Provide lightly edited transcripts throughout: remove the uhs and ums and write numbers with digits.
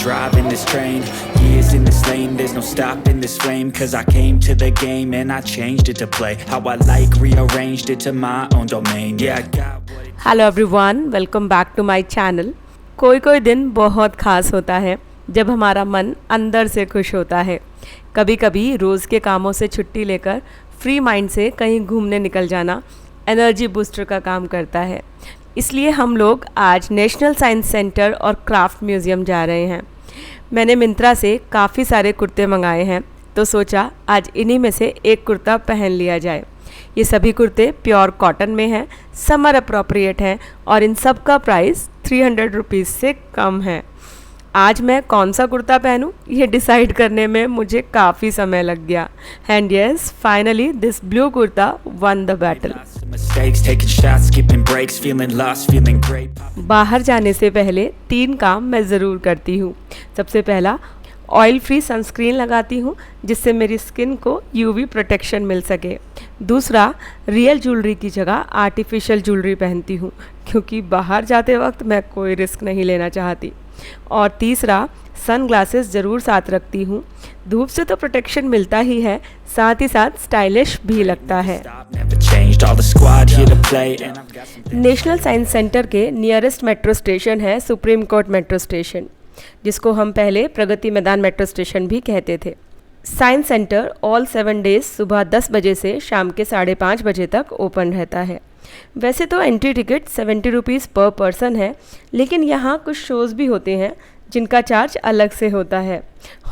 driving this train. Years in this lane, there's no stopping this flame. Cause I came to the game and I changed it to play how I like, rearranged it to my own domain. Yeah, I got what it. Hello everyone, welcome back to my channel. कोई कोई दिन बहुत ख़ास होता है जब हमारा मन अंदर से खुश होता है। कभी कभी रोज़ के कामों से छुट्टी लेकर फ्री माइंड से कहीं घूमने निकल जाना एनर्जी बूस्टर का काम करता है। इसलिए हम लोग आज नेशनल साइंस सेंटर और क्राफ्ट म्यूज़ियम जा रहे हैं। मैंने मिंत्रा से काफ़ी सारे कुर्ते मंगाए हैं, तो सोचा आज इन्हीं में से एक कुर्ता पहन लिया जाए। ये सभी कुर्ते प्योर कॉटन में हैं, समर अप्रोप्रिएट हैं और इन सब का प्राइस 300 रुपीज़ से कम है। आज मैं कौन सा कुर्ता पहनूं ये डिसाइड करने में मुझे काफ़ी समय लग गया। And yes, finally this blue kurta one the battle. Mistakes, taking shots, skipping breaks, feeling lost, feeling great. बाहर जाने से पहले 3 काम मैं ज़रूर करती हूँ। सबसे पहला, ऑयल फ्री सनस्क्रीन लगाती हूँ जिससे मेरी स्किन को यूवी प्रोटेक्शन मिल सके। दूसरा, रियल ज्वेलरी की जगह आर्टिफिशियल ज्वेलरी पहनती हूँ क्योंकि बाहर जाते वक्त मैं कोई रिस्क नहीं लेना चाहती। और तीसरा, सन ग्लासेस ज़रूर साथ रखती हूँ। धूप से तो प्रोटेक्शन मिलता ही है, साथ ही साथ स्टाइलिश भी लगता है। Never changed, all the squad here to play. And I've got some national science centre के नियरेस्ट मेट्रो स्टेशन है सुप्रीम कोर्ट मेट्रो स्टेशन, जिसको हम पहले प्रगति मैदान मेट्रो स्टेशन भी कहते थे। साइंस सेंटर ऑल 7 डेज सुबह 10 बजे से शाम के 5:30 बजे तक ओपन रहता है। वैसे तो एंट्री टिकट 70 रुपीज़ पर पर्सन है, लेकिन यहाँ कुछ शोज़ भी होते हैं जिनका चार्ज अलग से होता है।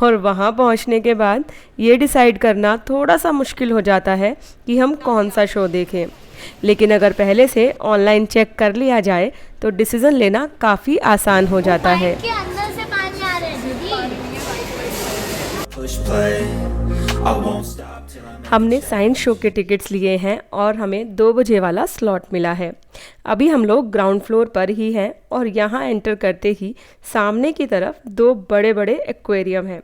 और वहाँ पहुँचने के बाद ये डिसाइड करना थोड़ा सा मुश्किल हो जाता है कि हम कौन सा शो देखें, लेकिन अगर पहले से ऑनलाइन चेक कर लिया जाए तो डिसीज़न लेना काफ़ी आसान हो जाता है। के अंदर से पानी आ रहा है दीदी। push play. I won't stop till I'm हमने साइंस शो के टिकट्स लिए हैं और हमें 2 बजे वाला स्लॉट मिला है। अभी हम लोग ग्राउंड फ्लोर पर ही हैं और यहाँ एंटर करते ही सामने की तरफ 2 बड़े बड़े एक्वेरियम हैं।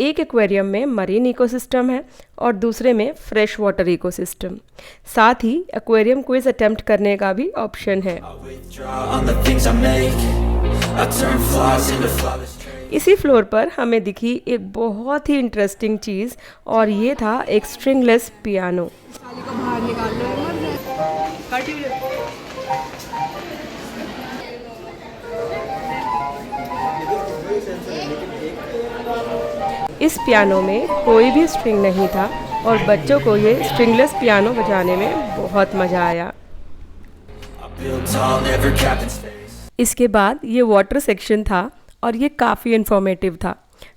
एक एक्वेरियम में मरीन इकोसिस्टम है और दूसरे में फ्रेश वाटर इकोसिस्टम। साथ ही एक्वेरियम क्विज अटेम्प्ट करने का भी ऑप्शन है। I withdraw on the things I make. I turn flaws into flawless traits. इसी फ्लोर पर हमें दिखी एक बहुत ही इंटरेस्टिंग चीज़ और ये था एक स्ट्रिंगलेस पियानो। इस पियानो में कोई भी स्ट्रिंग नहीं था और बच्चों को ये स्ट्रिंगलेस पियानो बजाने में बहुत मज़ा आया। I build tall, never capped in space. इसके बाद ये वाटर सेक्शन था और ये काफ़ी इन्फॉर्मेटिव था,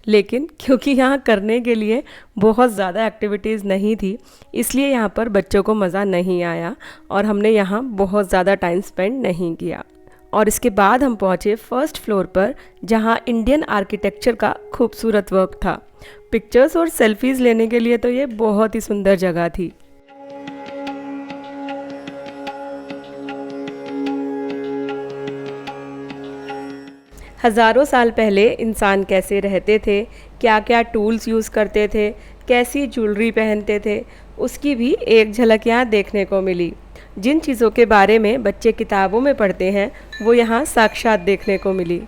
लेकिन क्योंकि यहाँ करने के लिए बहुत ज़्यादा एक्टिविटीज़ नहीं थी, इसलिए यहाँ पर बच्चों को मज़ा नहीं आया और हमने यहाँ बहुत ज़्यादा टाइम स्पेंड नहीं किया। और इसके बाद हम पहुँचे फर्स्ट फ्लोर पर, जहाँ इंडियन आर्किटेक्चर का खूबसूरत वर्क था। पिक्चर्स और सेल्फीज़ लेने के लिए तो ये बहुत ही सुंदर जगह थी। हज़ारों साल पहले इंसान कैसे रहते थे, क्या क्या टूल्स यूज़ करते थे, कैसी ज्वेलरी पहनते थे, उसकी भी एक झलक यहाँ देखने को मिली। जिन चीज़ों के बारे में बच्चे किताबों में पढ़ते हैं वो यहाँ साक्षात देखने को मिली।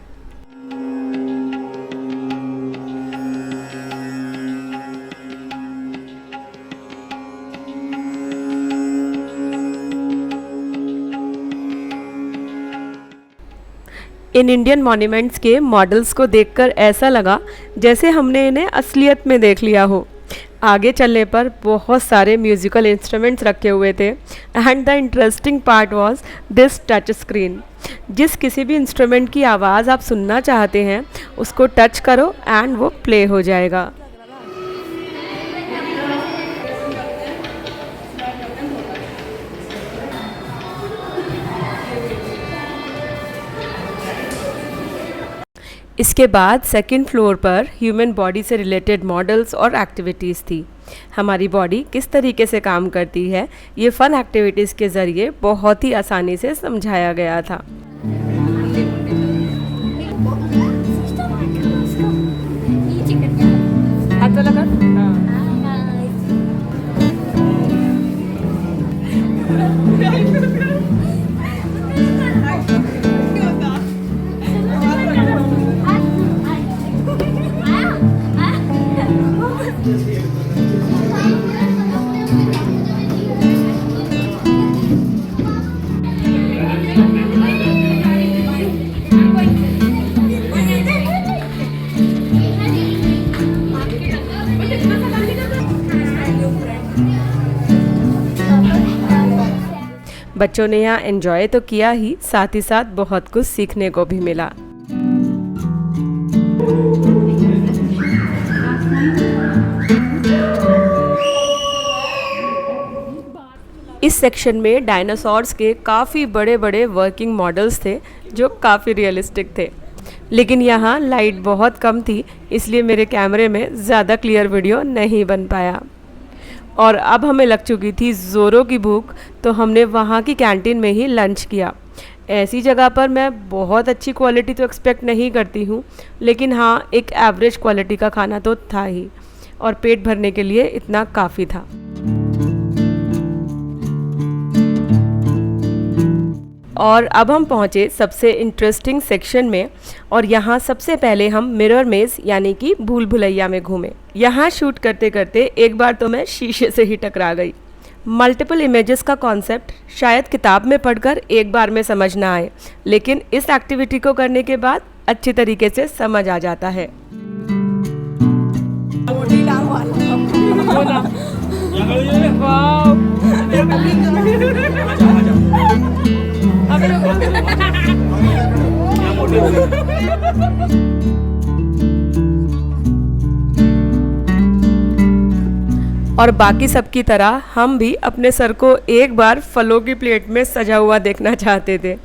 इन इंडियन मॉन्यूमेंट्स के मॉडल्स को देखकर ऐसा लगा जैसे हमने इन्हें असलियत में देख लिया हो। आगे चलने पर बहुत सारे म्यूज़िकल इंस्ट्रूमेंट्स रखे हुए थे and the interesting part was this touch screen. जिस किसी भी इंस्ट्रूमेंट की आवाज़ आप सुनना चाहते हैं उसको टच करो एंड वो प्ले हो जाएगा। इसके बाद सेकंड फ्लोर पर ह्यूमन बॉडी से रिलेटेड मॉडल्स और एक्टिविटीज़ थी। हमारी बॉडी किस तरीके से काम करती है ये फ़न एक्टिविटीज़ के ज़रिए बहुत ही आसानी से समझाया गया था। बच्चों ने यहाँ एंजॉय तो किया ही, साथ ही साथ बहुत कुछ सीखने को भी मिला। इस सेक्शन में डायनासोर्स के काफ़ी बड़े बड़े वर्किंग मॉडल्स थे जो काफ़ी रियलिस्टिक थे, लेकिन यहाँ लाइट बहुत कम थी, इसलिए मेरे कैमरे में ज़्यादा क्लियर वीडियो नहीं बन पाया। और अब हमें लग चुकी थी ज़ोरों की भूख, तो हमने वहाँ की कैंटीन में ही लंच किया। ऐसी जगह पर मैं बहुत अच्छी क्वालिटी तो एक्सपेक्ट नहीं करती हूँ, लेकिन हाँ, एक एवरेज क्वालिटी का खाना तो था ही, और पेट भरने के लिए इतना काफ़ी था। और अब हम पहुँचे सबसे इंटरेस्टिंग सेक्शन में, और यहाँ सबसे पहले हम मिरर मेज़ यानी कि भूल भुलैया में घूमे। यहाँ शूट करते करते एक बार तो मैं शीशे से ही टकरा गई। मल्टीपल इमेजेस का कॉन्सेप्ट शायद किताब में पढ़कर एक बार में समझ ना आए, लेकिन इस एक्टिविटी को करने के बाद अच्छी तरीके से समझ आ जाता है। और बाकी सब की तरह हम भी अपने सर को एक बार फलों की प्लेट में सजा हुआ देखना चाहते थे।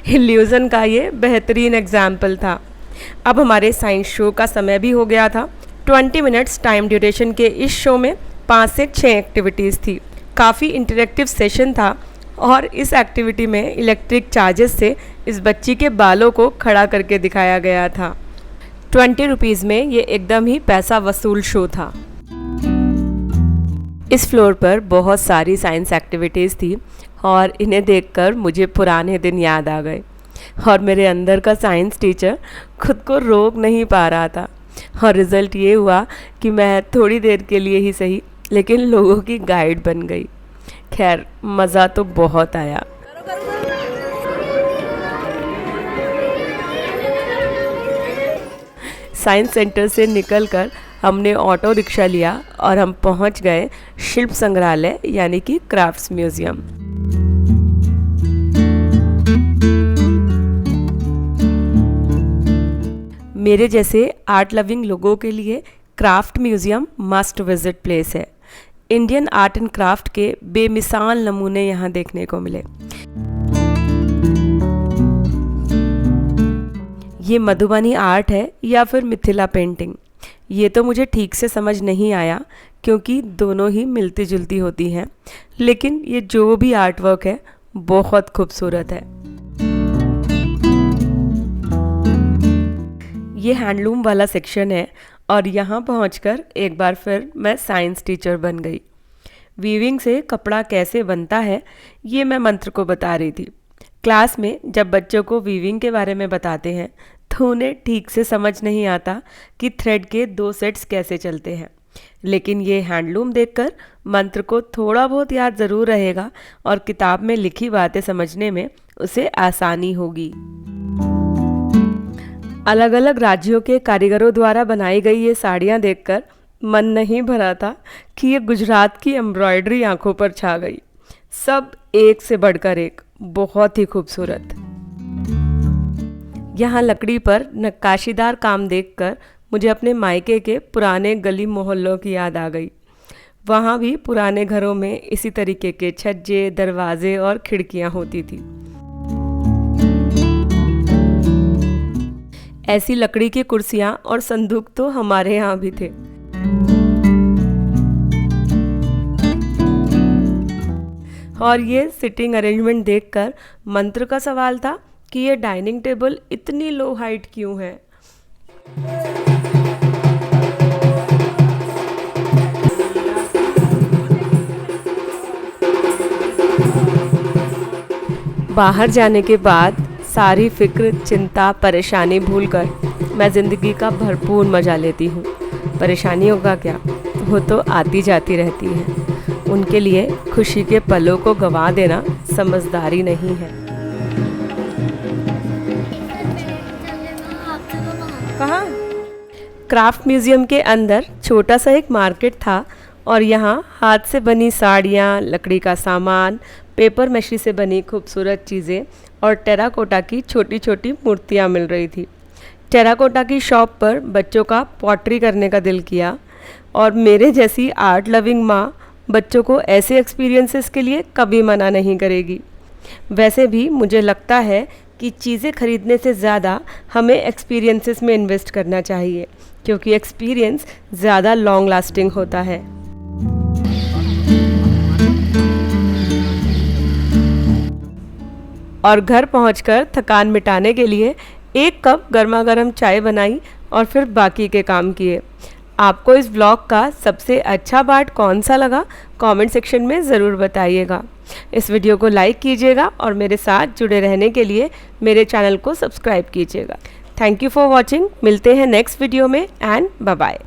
इल्यूज़न का ये बेहतरीन एग्जाम्पल था। अब हमारे साइंस शो का समय भी हो गया था। 20 मिनट्स टाइम ड्यूरेशन के इस शो में 5 से 6 एक्टिविटीज़ थी। काफ़ी इंटरेक्टिव सेशन था, और इस एक्टिविटी में इलेक्ट्रिक चार्जेस से इस बच्ची के बालों को खड़ा करके दिखाया गया था। 20 रुपीज़ में ये एकदम ही पैसा वसूल शो था। इस फ्लोर पर बहुत सारी साइंस एक्टिविटीज़ थी, और इन्हें देखकर मुझे पुराने दिन याद आ गए, और मेरे अंदर का साइंस टीचर खुद को रोक नहीं पा रहा था। और रिज़ल्ट ये हुआ कि मैं थोड़ी देर के लिए ही सही, लेकिन लोगों की गाइड बन गई। खैर, मज़ा तो बहुत आया। साइंस सेंटर से निकलकर हमने ऑटो रिक्शा लिया और हम पहुंच गए शिल्प संग्रहालय यानी कि क्राफ्ट्स म्यूज़ियम। मेरे जैसे आर्ट लविंग लोगों के लिए craft museum must visit place है। इंडियन आर्ट एंड क्राफ्ट के बेमिसाल नमूने यहाँ देखने को मिले। ये मधुबनी आर्ट है या फिर मिथिला पेंटिंग, ये तो मुझे ठीक से समझ नहीं आया, क्योंकि दोनों ही मिलती जुलती होती हैं, लेकिन ये जो भी आर्ट वर्क है बहुत खूबसूरत है। ये हैंडलूम वाला सेक्शन है, और यहाँ पहुँचकर एक बार फिर मैं साइंस टीचर बन गई। वीविंग से कपड़ा कैसे बनता है ये मैं मंत्र को बता रही थी। क्लास में जब बच्चों को वीविंग के बारे में बताते हैं तो उन्हें ठीक से समझ नहीं आता कि थ्रेड के 2 सेट्स कैसे चलते हैं, लेकिन ये हैंडलूम देखकर मंत्र को थोड़ा बहुत याद ज़रूर रहेगा, और किताब में लिखी बातें समझने में उसे आसानी होगी। अलग अलग राज्यों के कारीगरों द्वारा बनाई गई ये साड़ियाँ देखकर मन नहीं भरा था कि ये गुजरात की एम्ब्रॉयडरी आंखों पर छा गई। सब एक से बढ़कर एक, बहुत ही खूबसूरत। यहाँ लकड़ी पर नक्काशीदार काम देखकर मुझे अपने मायके के पुराने गली मोहल्लों की याद आ गई। वहाँ भी पुराने घरों में इसी तरीके के छज्जे, दरवाजे और खिड़कियाँ होती थी। ऐसी लकड़ी की कुर्सियाँ और संदूक तो हमारे यहाँ भी थे। और ये सिटिंग अरेंजमेंट देखकर मंत्र का सवाल था कि ये डाइनिंग टेबल इतनी लो हाइट क्यों है। बाहर जाने के बाद सारी फिक्र, चिंता, परेशानी भूलकर मैं ज़िंदगी का भरपूर मज़ा लेती हूँ। परेशानियों का क्या, वो तो आती जाती रहती है। उनके लिए खुशी के पलों को गंवा देना समझदारी नहीं है। कहाँ? क्राफ्ट म्यूज़ियम के अंदर छोटा सा एक मार्केट था और यहाँ हाथ से बनी साड़ियाँ, लकड़ी का सामान, पेपर मशीन से बनी खूबसूरत चीज़ें और टेराकोटा की छोटी छोटी मूर्तियाँ मिल रही थी। टेराकोटा की शॉप पर बच्चों का पॉटरी करने का दिल किया और मेरे जैसी आर्ट लविंग माँ बच्चों को ऐसे एक्सपीरियंसेस के लिए कभी मना नहीं करेगी। वैसे भी मुझे लगता है कि चीज़ें खरीदने से ज़्यादा हमें एक्सपीरियंसेस में इन्वेस्ट करना चाहिए, क्योंकि एक्सपीरियंस ज़्यादा लॉन्ग लास्टिंग होता है। और घर पहुंचकर थकान मिटाने के लिए 1 कप गर्मा गर्म चाय बनाई और फिर बाकी के काम किए। आपको इस व्लॉग का सबसे अच्छा पार्ट कौन सा लगा कमेंट सेक्शन में ज़रूर बताइएगा। इस वीडियो को लाइक कीजिएगा और मेरे साथ जुड़े रहने के लिए मेरे चैनल को सब्सक्राइब कीजिएगा। Thank you for watching. मिलते हैं नेक्स्ट वीडियो में एंड बाय बाय।